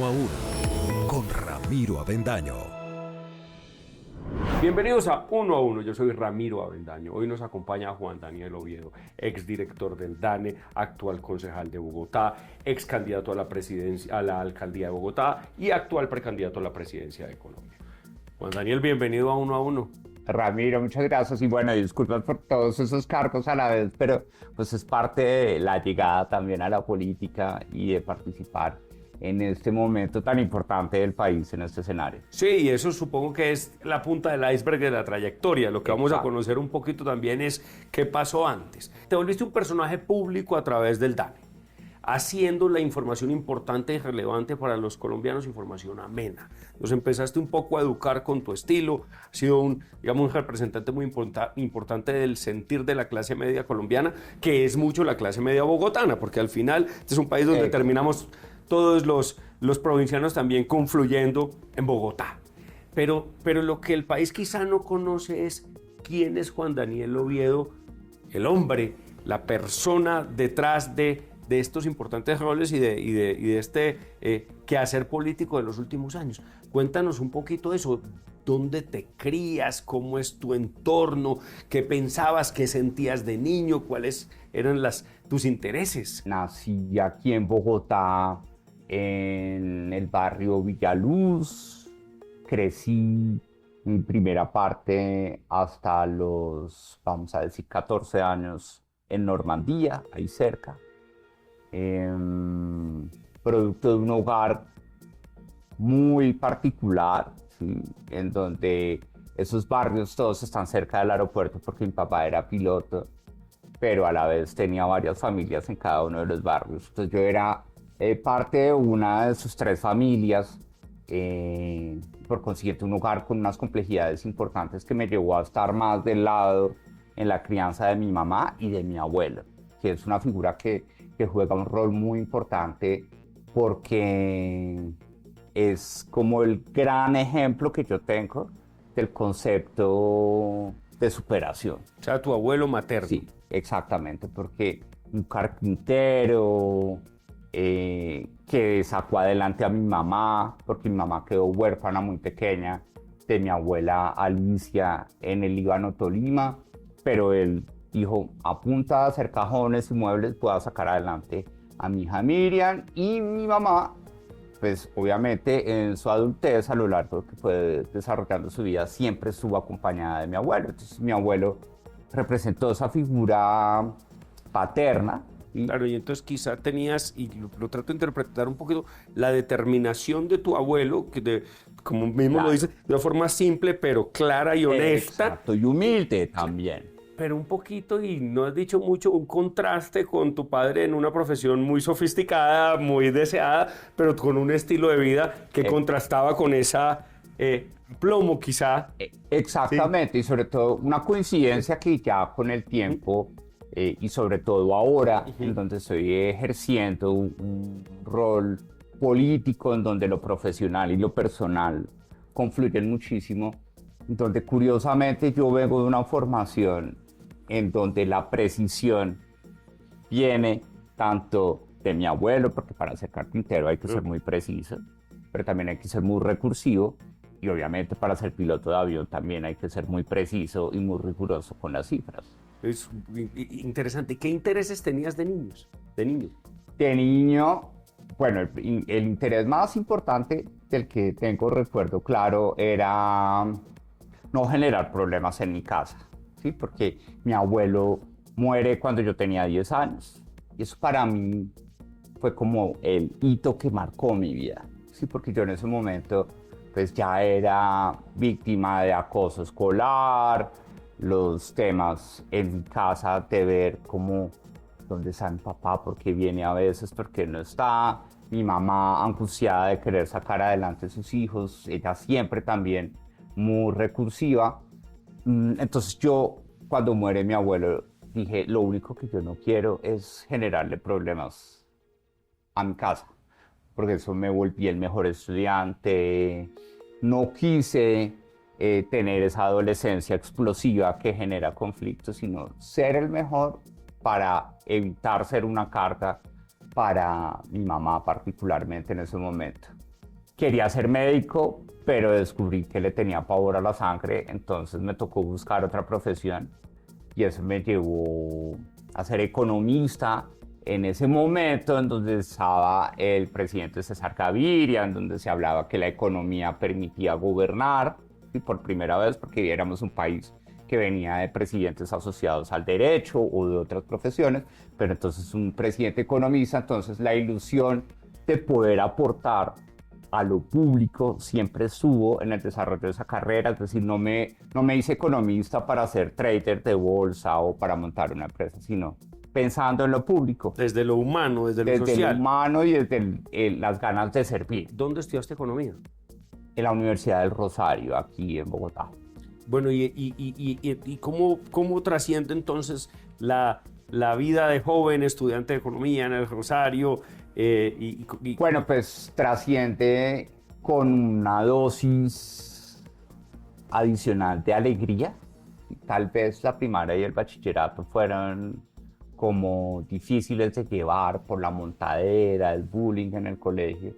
a Uno con Ramiro Avendaño. Bienvenidos a Uno a Uno, yo soy Ramiro Avendaño. Hoy nos acompaña Juan Daniel Oviedo, exdirector del DANE, actual concejal de Bogotá, ex candidato a la presidencia, a la alcaldía de Bogotá y actual precandidato a la presidencia de Colombia. Juan Daniel, bienvenido a Uno a Uno. Ramiro, muchas gracias y bueno, disculpas por todos esos cargos a la vez, pero pues es parte de la llegada también a la política y de participar en este momento tan importante del país, en este escenario. Sí, y eso supongo que es la punta del iceberg de la trayectoria. Lo que vamos a conocer un poquito también es qué pasó antes. Te volviste un personaje público a través del DANE, haciendo la información importante y relevante para los colombianos, información amena. Nos empezaste un poco a educar con tu estilo, has sido un representante muy importante del sentir de la clase media colombiana, que es mucho la clase media bogotana, porque al final este es un país donde terminamos todos los provincianos también confluyendo en Bogotá. Pero lo que el país quizá no conoce es quién es Juan Daniel Oviedo, el hombre, la persona detrás de estos importantes roles y de este quehacer político de los últimos años. Cuéntanos un poquito de eso. ¿Dónde te crías? ¿Cómo es tu entorno? ¿Qué pensabas? ¿Qué sentías de niño? ¿Cuáles eran tus intereses? Nací aquí en Bogotá, en el barrio Villaluz. Crecí mi primera parte hasta los, vamos a decir, 14 años en Normandía, ahí cerca. Producto de un hogar muy particular, ¿sí? En donde esos barrios todos están cerca del aeropuerto porque mi papá era piloto, pero a la vez tenía varias familias en cada uno de los barrios. Entonces yo era parte de una de sus tres familias, por consiguiente un hogar con unas complejidades importantes que me llevó a estar más del lado en la crianza de mi mamá y de mi abuelo, que es una figura que juega un rol muy importante porque es como el gran ejemplo que yo tengo del concepto de superación. O sea, tu abuelo materno. Sí, exactamente, porque un carpintero que sacó adelante a mi mamá, porque mi mamá quedó huérfana muy pequeña de mi abuela Alicia en el Líbano, Tolima, pero él dijo, a punta de hacer cajones y muebles puedo sacar adelante a mi hija Miriam, y mi mamá, pues obviamente en su adultez, a lo largo que fue desarrollando su vida, siempre estuvo acompañada de mi abuelo. Entonces mi abuelo representó esa figura paterna. Claro, y entonces quizá tenías, y lo trato de interpretar un poquito, la determinación de tu abuelo, que como mismo lo dice, de una forma simple pero clara y honesta. Exacto, y humilde también. Pero un poquito, y no has dicho mucho, un contraste con tu padre en una profesión muy sofisticada, muy deseada, pero con un estilo de vida que contrastaba con esa plomo quizá. Exactamente, ¿sí? Y sobre todo una coincidencia que ya con el tiempo, y sobre todo ahora, en donde estoy ejerciendo un rol político, en donde lo profesional y lo personal confluyen muchísimo, donde curiosamente yo vengo de una formación en donde la precisión viene tanto de mi abuelo, porque para ser carpintero hay que ser muy preciso, pero también hay que ser muy recursivo, y obviamente para ser piloto de avión también hay que ser muy preciso y muy riguroso con las cifras. Es interesante. ¿Qué intereses tenías de niño? De niño, bueno, el interés más importante del que tengo recuerdo claro era no generar problemas en mi casa, ¿sí? Porque mi abuelo muere cuando yo tenía 10 años. Y eso para mí fue como el hito que marcó mi vida, ¿sí? Porque yo en ese momento pues ya era víctima de acoso escolar, los temas en mi casa de ver cómo, dónde está mi papá, por qué viene a veces, por qué no está, mi mamá angustiada de querer sacar adelante a sus hijos, ella siempre también muy recursiva. Entonces yo, cuando muere mi abuelo, dije, lo único que yo no quiero es generarle problemas a mi casa, porque eso me volví el mejor estudiante, no quise tener esa adolescencia explosiva que genera conflictos, sino ser el mejor para evitar ser una carga para mi mamá particularmente en ese momento. quería ser médico, pero descubrí que le tenía pavor a la sangre, entonces me tocó buscar otra profesión y eso me llevó a ser economista en ese momento en donde estaba el presidente César Gaviria, en donde se hablaba que la economía permitía gobernar, y por primera vez porque éramos un país que venía de presidentes asociados al derecho o de otras profesiones, pero entonces un presidente economista, entonces la ilusión de poder aportar a lo público siempre estuvo en el desarrollo de esa carrera, es decir, no me hice economista para ser trader de bolsa o para montar una empresa, sino pensando en lo público. Desde lo humano, desde lo social. Desde lo humano y desde las ganas de servir. ¿Dónde estudiaste economía? En la Universidad del Rosario, aquí en Bogotá. Bueno, ¿y cómo trasciende entonces la vida de joven estudiante de economía en el Rosario? Bueno, pues trasciende con una dosis adicional de alegría. Tal vez la primaria y el bachillerato fueron como difíciles de llevar por la montadera, el bullying en el colegio,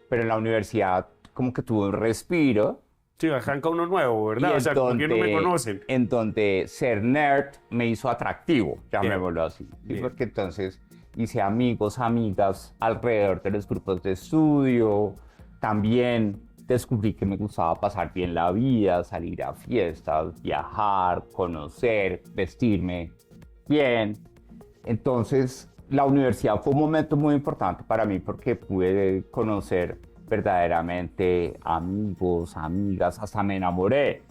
pero en la universidad como que tuve un respiro. Sí, arranca uno nuevo, ¿verdad? O sea, ¿por qué no me conocen? En donde ser nerd me hizo atractivo, llamémoslo así. ¿Sí? Porque entonces hice amigos, amigas alrededor de los grupos de estudio. También descubrí que me gustaba pasar bien la vida, salir a fiestas, viajar, conocer, vestirme bien. Entonces, la universidad fue un momento muy importante para mí porque pude conocer verdaderamente amigos, amigas, hasta me enamoré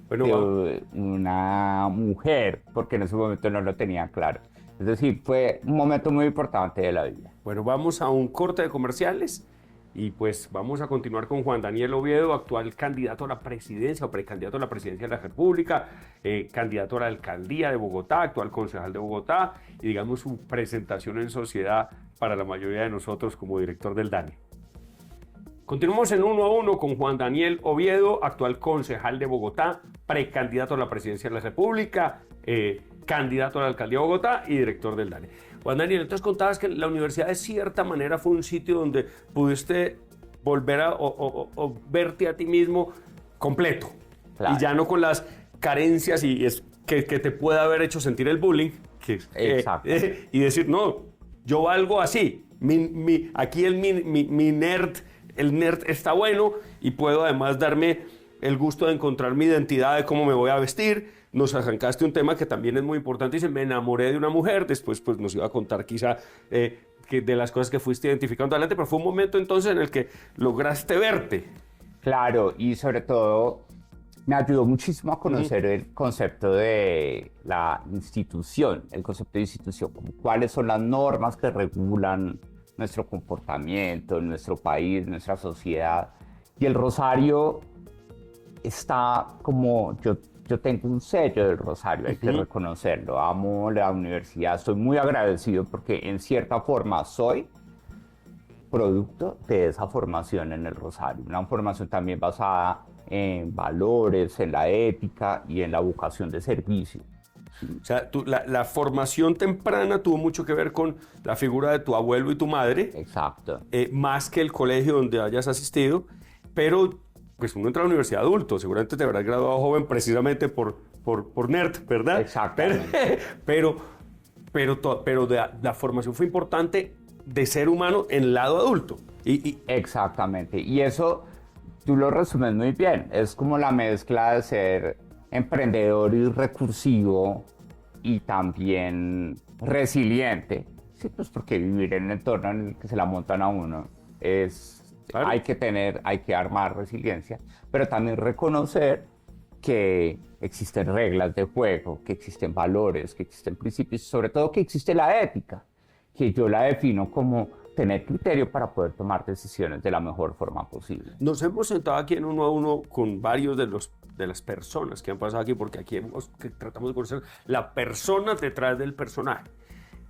de una mujer, porque en ese momento no lo tenía claro. Es decir, fue un momento muy importante de la vida. Bueno, vamos a un corte de comerciales y pues vamos a continuar con Juan Daniel Oviedo, actual candidato a la presidencia o precandidato a la presidencia de la República, candidato a la alcaldía de Bogotá, actual concejal de Bogotá y digamos su presentación en sociedad para la mayoría de nosotros como director del DANE. Continuamos en 1 a 1 con Juan Daniel Oviedo, actual concejal de Bogotá, precandidato a la presidencia de la República, candidato a la alcaldía de Bogotá y director del DANE. Juan Daniel, entonces contabas que la universidad de cierta manera fue un sitio donde pudiste volver a o verte a ti mismo completo. Claro. Y ya no con las carencias y que te pueda haber hecho sentir el bullying. Exacto. Y decir, no, yo valgo así. Aquí mi nerd... El nerd está bueno y puedo además darme el gusto de encontrar mi identidad de cómo me voy a vestir. Nos arrancaste un tema que también es muy importante. Dice, me enamoré de una mujer. Después pues, nos iba a contar quizá de las cosas que fuiste identificando adelante. Pero fue un momento entonces en el que lograste verte. Claro, y sobre todo me ayudó muchísimo a conocer el concepto de la institución. El concepto de institución, como cuáles son las normas que regulan nuestro comportamiento, nuestro país, nuestra sociedad. Y el Rosario está como, yo tengo un sello del Rosario, hay que reconocerlo. Amo la universidad, estoy muy agradecido porque en cierta forma soy producto de esa formación en el Rosario. Una formación también basada en valores, en la ética y en la vocación de servicio. O sea, la formación temprana tuvo mucho que ver con la figura de tu abuelo y tu madre. Exacto. Más que el colegio donde hayas asistido, pero pues uno entra a la universidad adulto, seguramente te habrás graduado joven precisamente por nerd, ¿verdad? Exactamente. Pero la formación fue importante de ser humano en el lado adulto. Exactamente, y eso tú lo resumes muy bien, es como la mezcla de ser emprendedor y recursivo y también resiliente. Sí, pues porque vivir en un entorno en el que se la montan a uno claro. Hay que armar resiliencia, pero también reconocer que existen reglas de juego, que existen valores, que existen principios, y sobre todo que existe la ética, que yo la defino como tener criterio para poder tomar decisiones de la mejor forma posible. Nos hemos sentado aquí en 1 a 1 con varios de las personas que han pasado aquí, porque aquí tratamos de conocer la persona detrás del personaje.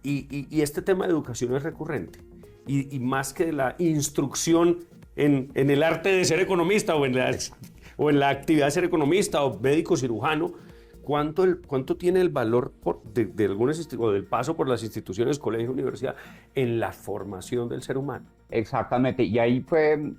Y este tema de educación es recurrente. Y más que la instrucción en el arte de ser economista o en la actividad de ser economista o médico cirujano, ¿cuánto tiene el valor de algunas o del paso por las instituciones, colegio, universidad, en la formación del ser humano? Exactamente, y ahí fue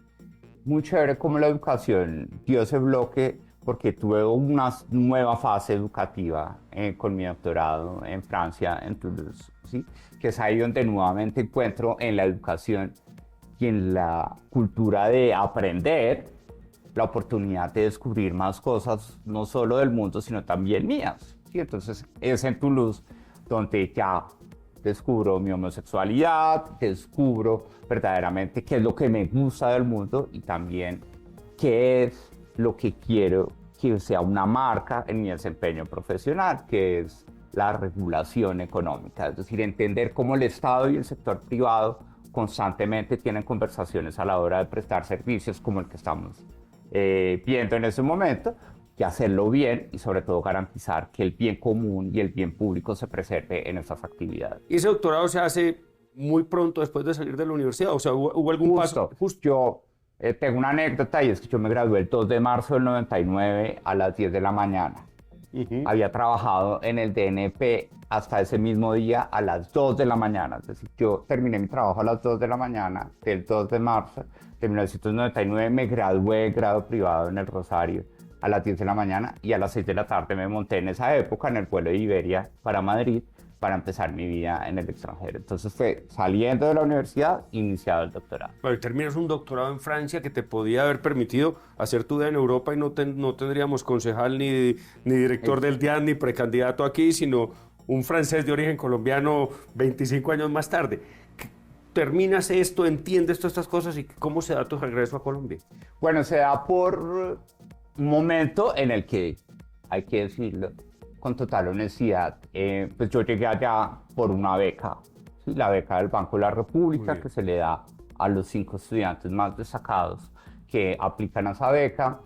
muy chévere como la educación dio ese bloque porque tuve una nueva fase educativa con mi doctorado en Francia, en Toulouse, ¿sí? Que es ahí donde nuevamente encuentro en la educación y en la cultura de aprender la oportunidad de descubrir más cosas, no solo del mundo, sino también mías, ¿sí? Entonces es en Toulouse donde ya descubro mi homosexualidad, descubro verdaderamente qué es lo que me gusta del mundo y también qué es lo que quiero que sea una marca en mi desempeño profesional, que es la regulación económica, es decir, entender cómo el Estado y el sector privado constantemente tienen conversaciones a la hora de prestar servicios como el que estamos viendo en ese momento, y hacerlo bien y sobre todo garantizar que el bien común y el bien público se preserve en estas actividades. ¿Y ese doctorado se hace muy pronto después de salir de la universidad? O sea, ¿hubo algún paso? Justo. Yo tengo una anécdota y es que yo me gradué el 2 de marzo del 99 a las 10 de la mañana. Había trabajado en el DNP hasta ese mismo día a las 2 de la mañana. Es decir, yo terminé mi trabajo a las 2 de la mañana del 2 de marzo de 1999, me gradué grado privado en el Rosario a las 10 de la mañana y a las 6 de la tarde me monté en esa época en el vuelo de Iberia para Madrid para empezar mi vida en el extranjero. Entonces fue saliendo de la universidad, iniciado el doctorado. Bueno, y terminas un doctorado en Francia que te podía haber permitido hacer tu vida en Europa y no tendríamos concejal ni director del DIAN ni precandidato aquí, sino un francés de origen colombiano 25 años más tarde. Terminas esto, entiendes todas estas cosas y cómo se da tu regreso a Colombia. Bueno, se da por un momento en el que, hay que decirlo con total honestidad, pues yo llegué allá por una beca, ¿sí? La beca del Banco de la República que se le da a los 5 estudiantes más destacados que aplican a esa beca.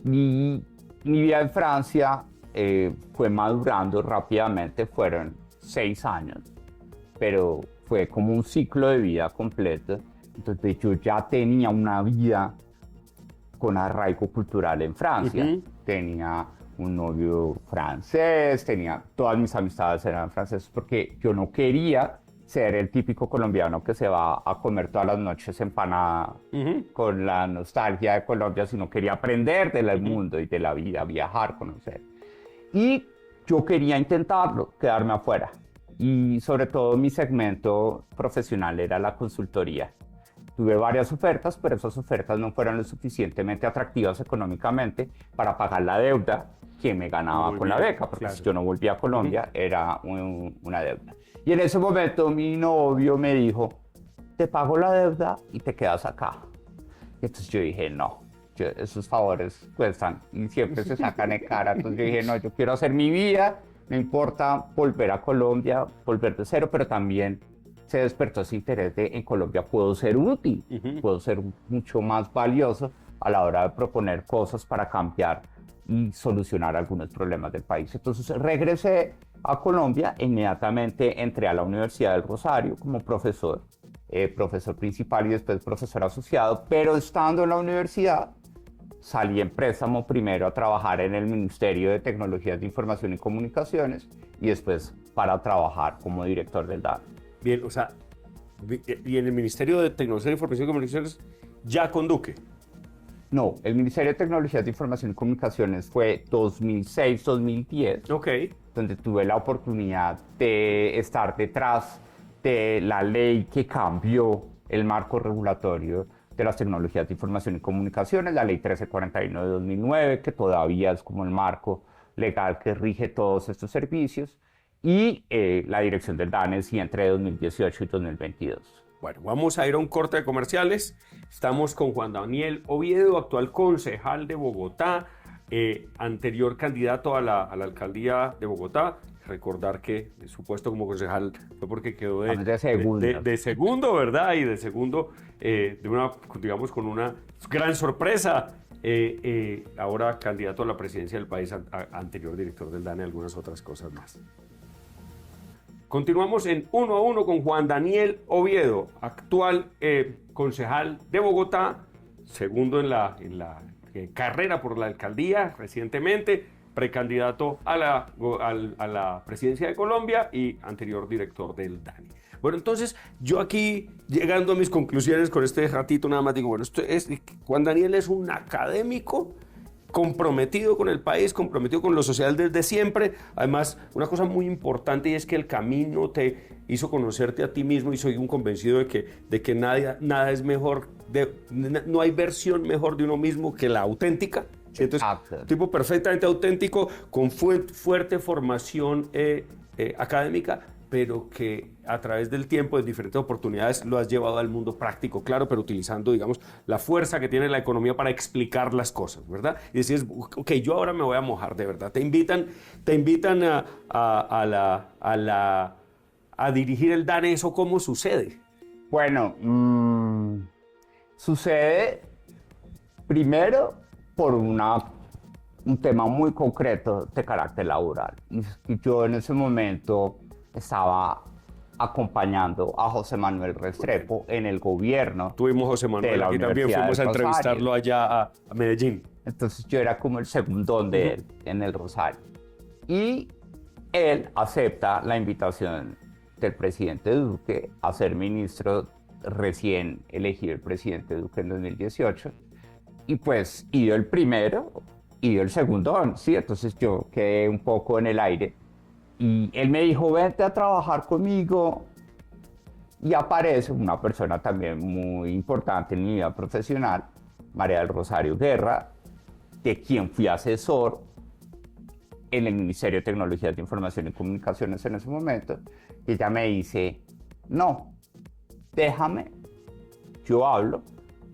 Mi vida en Francia fue madurando rápidamente, fueron 6 años, pero fue como un ciclo de vida completo. Entonces yo ya tenía una vida con arraigo cultural en Francia. Tenía un novio francés, todas mis amistades eran franceses porque yo no quería ser el típico colombiano que se va a comer todas las noches empanada con la nostalgia de Colombia, sino quería aprender del mundo y de la vida, viajar, conocer. Y yo quería intentarlo, quedarme afuera. Y sobre todo mi segmento profesional era la consultoría. Tuve varias ofertas, pero esas ofertas no fueron lo suficientemente atractivas económicamente para pagar la deuda que me ganaba con la beca, porque si yo no volvía a Colombia era una deuda. Y en ese momento mi novio me dijo, te pago la deuda y te quedas acá. Y entonces yo dije, no, esos favores cuestan y siempre se sacan en cara. Entonces yo dije, no, yo quiero hacer mi vida, no importa volver a Colombia, volver de cero, pero también se despertó ese interés de en Colombia puedo ser útil, puedo ser mucho más valioso a la hora de proponer cosas para cambiar y solucionar algunos problemas del país. Entonces regresé a Colombia, inmediatamente entré a la Universidad del Rosario como profesor principal y después profesor asociado, pero estando en la universidad salí en préstamo primero a trabajar en el Ministerio de Tecnologías de Información y Comunicaciones y después para trabajar como director del DAN. Bien, o sea, y en el Ministerio de Tecnología, Información y Comunicaciones, ya con Duque. No, el Ministerio de Tecnologías de Información y Comunicaciones fue 2006-2010, donde tuve la oportunidad de estar detrás de la ley que cambió el marco regulatorio de las tecnologías de información y comunicaciones, la ley 1341 de 2009, que todavía es como el marco legal que rige todos estos servicios, y la dirección del DANES y entre 2018 y 2022. Bueno, vamos a ir a un corte de comerciales. Estamos con Juan Daniel Oviedo, actual concejal de Bogotá, anterior candidato a la alcaldía de Bogotá. Recordar que su puesto como concejal fue porque quedó de segundo, ¿verdad? Y de segundo, digamos, con una gran sorpresa. Ahora candidato a la presidencia del país, anterior director del DANE y algunas otras cosas más. Continuamos en 1 a 1 con Juan Daniel Oviedo, actual concejal de Bogotá, segundo en la carrera por la alcaldía recientemente, precandidato a la presidencia de Colombia y anterior director del DANE. Bueno, entonces yo aquí, llegando a mis conclusiones con este ratito nada más, digo, bueno, Juan Daniel es un académico comprometido con el país, comprometido con lo social desde siempre. Además, una cosa muy importante y es que el camino te hizo conocerte a ti mismo y soy un convencido de que nada es mejor, no hay versión mejor de uno mismo que la auténtica. ¿Sí? Entonces, tipo perfectamente auténtico, con fuerte formación académica, pero que a través del tiempo, en diferentes oportunidades, lo has llevado al mundo práctico, claro, pero utilizando, digamos, la fuerza que tiene la economía para explicar las cosas, ¿verdad? Y decís, ok, yo ahora me voy a mojar, de verdad. Te invitan a dirigir el DANE, ¿eso cómo sucede? Bueno, sucede primero por un tema muy concreto de carácter laboral. Y yo en ese momento estaba acompañando a José Manuel Restrepo en el gobierno. Tuvimos José Manuel aquí también, fuimos a entrevistarlo allá a Medellín. Entonces yo era como el segundón de él en el Rosario. Y él acepta la invitación del presidente Duque a ser ministro recién elegido el presidente Duque en 2018. Y pues, y dio el primero, y dio el segundón, ¿sí? Entonces yo quedé un poco en el aire. Y él me dijo, vente a trabajar conmigo. Y aparece una persona también muy importante en mi vida profesional, María del Rosario Guerra, de quien fui asesor en el Ministerio de Tecnologías de Información y Comunicaciones en ese momento. Y ella me dice, no, déjame, yo hablo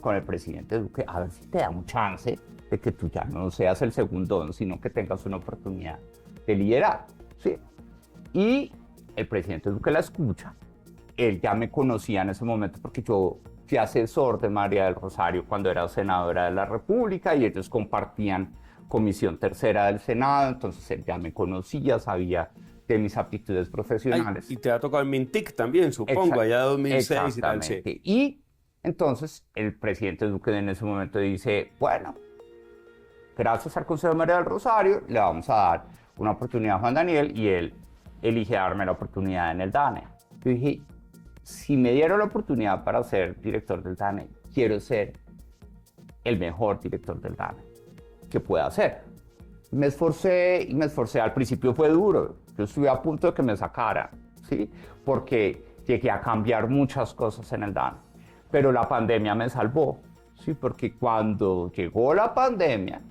con el presidente Duque, a ver si te da un chance de que tú ya no seas el segundón, sino que tengas una oportunidad de liderar, ¿sí? Y el presidente Duque la escucha. Él ya me conocía en ese momento porque yo fui asesor de María del Rosario cuando era senadora de la República y ellos compartían comisión tercera del Senado, entonces él ya me conocía, sabía de mis aptitudes profesionales. Ay, y te ha tocado en Mintic también, supongo, allá 2006 y tal. Sí. Y entonces el presidente Duque en ese momento dice, bueno, gracias al Consejo de María del Rosario, le vamos a dar una oportunidad a Juan Daniel y él elige darme la oportunidad en el DANE. Yo dije, si me dieron la oportunidad para ser director del DANE, quiero ser el mejor director del DANE que pueda ser. Me esforcé y me esforcé. Al principio fue duro. Yo estuve a punto de que me sacaran, ¿sí? Porque llegué a cambiar muchas cosas en el DANE. Pero la pandemia me salvó, ¿sí? Porque cuando llegó la pandemia,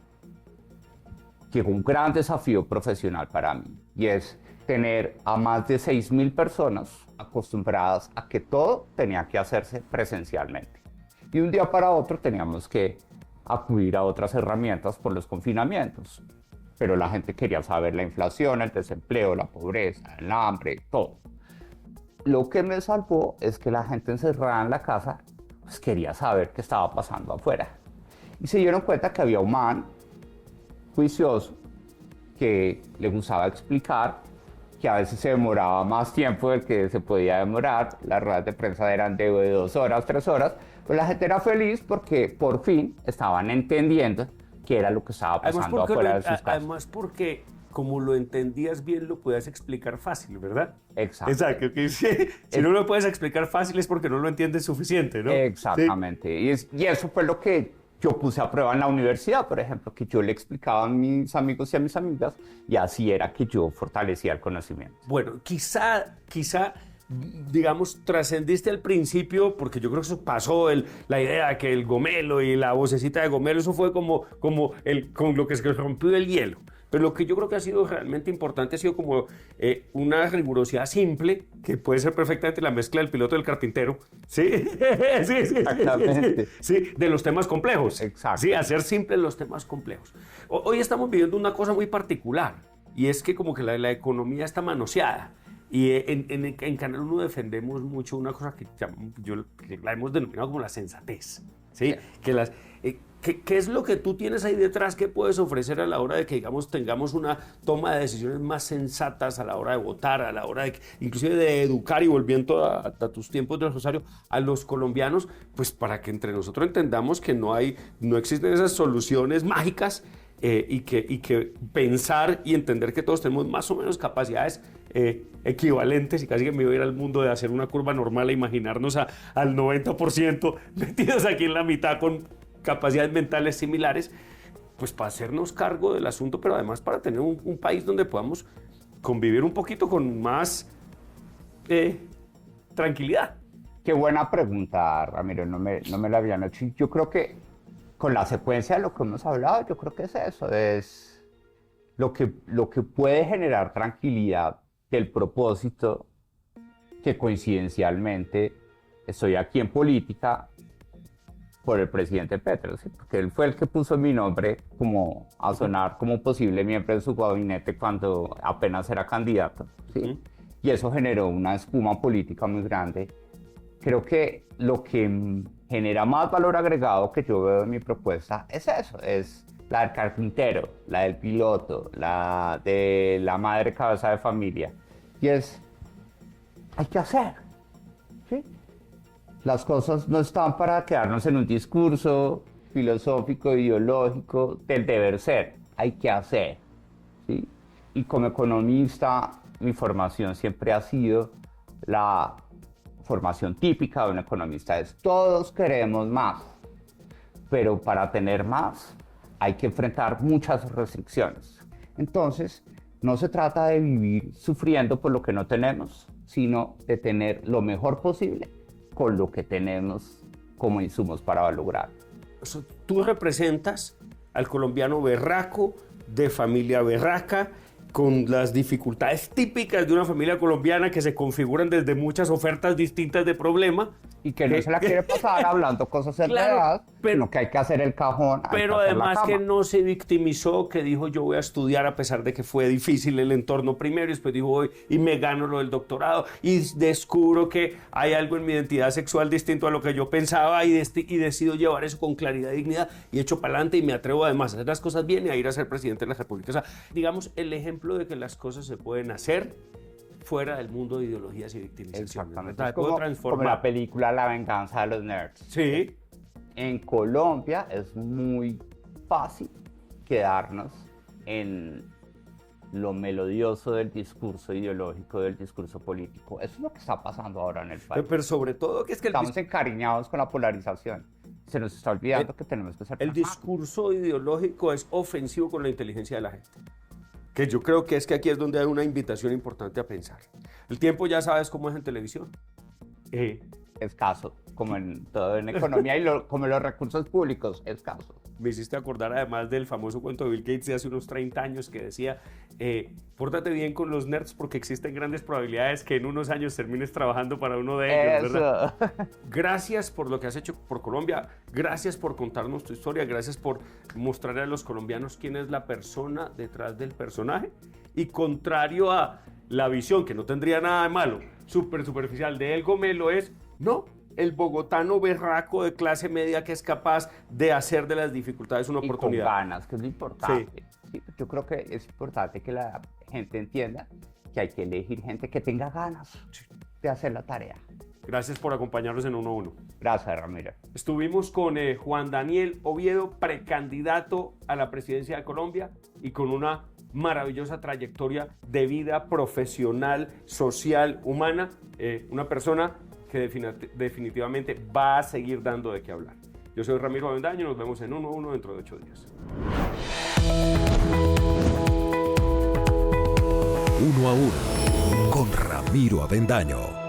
llegó un gran desafío profesional para mí. Y es tener a más de 6.000 personas acostumbradas a que todo tenía que hacerse presencialmente. Y un día para otro teníamos que acudir a otras herramientas por los confinamientos. Pero la gente quería saber la inflación, el desempleo, la pobreza, el hambre, todo. Lo que me salvó es que la gente encerrada en la casa pues, quería saber qué estaba pasando afuera. Y se dieron cuenta que había un man juicioso que le gustaba explicar, que a veces se demoraba más tiempo del que se podía demorar. Las ruedas de prensa eran de 2 horas, 3 horas, pero la gente era feliz porque por fin estaban entendiendo qué era lo que estaba pasando afuera de sus casas. Además porque como lo entendías bien, lo podías explicar fácil, ¿verdad? Exacto. Exacto. Si no lo puedes explicar fácil es porque no lo entiendes suficiente, ¿no? Exactamente. ¿Sí? Y eso fue lo que yo puse a prueba en la universidad, por ejemplo, que yo le explicaba a mis amigos y a mis amigas, y así era que yo fortalecía el conocimiento. Bueno, quizá, digamos, trascendiste al principio, porque yo creo que eso pasó, la idea de que el gomelo y la vocecita de gomelo, eso fue como con lo que se rompió el hielo. Pero lo que yo creo que ha sido realmente importante ha sido como una rigurosidad simple, que puede ser perfectamente la mezcla del piloto y del carpintero, ¿sí? Sí, Exactamente. Sí, de los temas complejos. Exacto. Sí, hacer simples los temas complejos. Hoy estamos viviendo una cosa muy particular, y es que como que la economía está manoseada. Y en Canal 1 defendemos mucho una cosa que la hemos denominado como la sensatez, ¿sí? ¿Qué es lo que tú tienes ahí detrás que puedes ofrecer a la hora de que, digamos, tengamos una toma de decisiones más sensatas a la hora de votar, a la hora de, inclusive de educar, y volviendo a tus tiempos del Rosario, a los colombianos, pues para que entre nosotros entendamos que no existen esas soluciones mágicas y que pensar y entender que todos tenemos más o menos capacidades equivalentes, y casi que me iba a ir al mundo de hacer una curva normal e imaginarnos al 90% metidos aquí en la mitad con capacidades mentales similares, pues para hacernos cargo del asunto, pero además para tener un país donde podamos convivir un poquito con más tranquilidad. Qué buena pregunta, Ramiro, no me la habían hecho. Yo creo que con la secuencia de lo que hemos hablado, yo creo que es eso, es lo que puede generar tranquilidad del propósito que coincidencialmente estoy aquí en política por el presidente Petro, ¿sí? Porque él fue el que puso mi nombre como a sonar como posible miembro de su gabinete cuando apenas era candidato, ¿sí? Y eso generó una espuma política muy grande. Creo que lo que genera más valor agregado que yo veo en mi propuesta es eso, es la del carpintero, la del piloto, la de la madre cabeza de familia. Y es, hay que hacer, ¿sí? Las cosas no están para quedarnos en un discurso filosófico, ideológico del deber ser, hay que hacer, ¿sí? Y como economista, mi formación siempre ha sido la formación típica de un economista, es todos queremos más, pero para tener más hay que enfrentar muchas restricciones. Entonces, no se trata de vivir sufriendo por lo que no tenemos, sino de tener lo mejor posible con lo que tenemos como insumos para lograr. O sea, tú representas al colombiano berraco, de familia berraca, con las dificultades típicas de una familia colombiana que se configuran desde muchas ofertas distintas de problema. Y que no se la quiere pasar hablando cosas enredadas, sino que hay que hacer el cajón. Pero además que no se victimizó, que dijo yo voy a estudiar a pesar de que fue difícil el entorno primero, y después dijo voy y me gano lo del doctorado y descubro que hay algo en mi identidad sexual distinto a lo que yo pensaba y decido llevar eso con claridad y dignidad y echo para adelante y me atrevo además a hacer las cosas bien y a ir a ser presidente de la República. O sea, digamos, el ejemplo de que las cosas se pueden hacer fuera del mundo de ideologías y victimización. Exactamente. Como la película La venganza de los nerds. Sí. En Colombia es muy fácil quedarnos en lo melodioso del discurso ideológico, del discurso político. Eso es lo que está pasando ahora en el país. Pero sobre todo que es que estamos encariñados con la polarización. Se nos está olvidando que tenemos que ser el discurso ideológico es ofensivo con la inteligencia de la gente. Que yo creo que aquí es donde hay una invitación importante a pensar. El tiempo ya sabes cómo es en televisión. Escaso, como en todo en economía y como los recursos públicos, escaso. Me hiciste acordar además del famoso cuento de Bill Gates de hace unos 30 años que decía, pórtate bien con los nerds porque existen grandes probabilidades que en unos años termines trabajando para uno de ellos, ¿verdad? Gracias por lo que has hecho por Colombia, gracias por contarnos tu historia, gracias por mostrarle a los colombianos quién es la persona detrás del personaje, y contrario a la visión, que no tendría nada de malo, superficial de El Gomelo, es, no, el bogotano berraco de clase media que es capaz de hacer de las dificultades una oportunidad. Con ganas, que es lo importante. Sí, yo creo que es importante que la gente entienda que hay que elegir gente que tenga ganas de hacer la tarea. Gracias por acompañarnos en 1-1. Gracias, Ramiro. Estuvimos con Juan Daniel Oviedo, precandidato a la presidencia de Colombia y con una maravillosa trayectoria de vida profesional, social, humana. Una persona que definitivamente va a seguir dando de qué hablar. Yo soy Ramiro Avendaño, nos vemos en 1-1 dentro de 8 días. 1 a 1 con Ramiro Avendaño.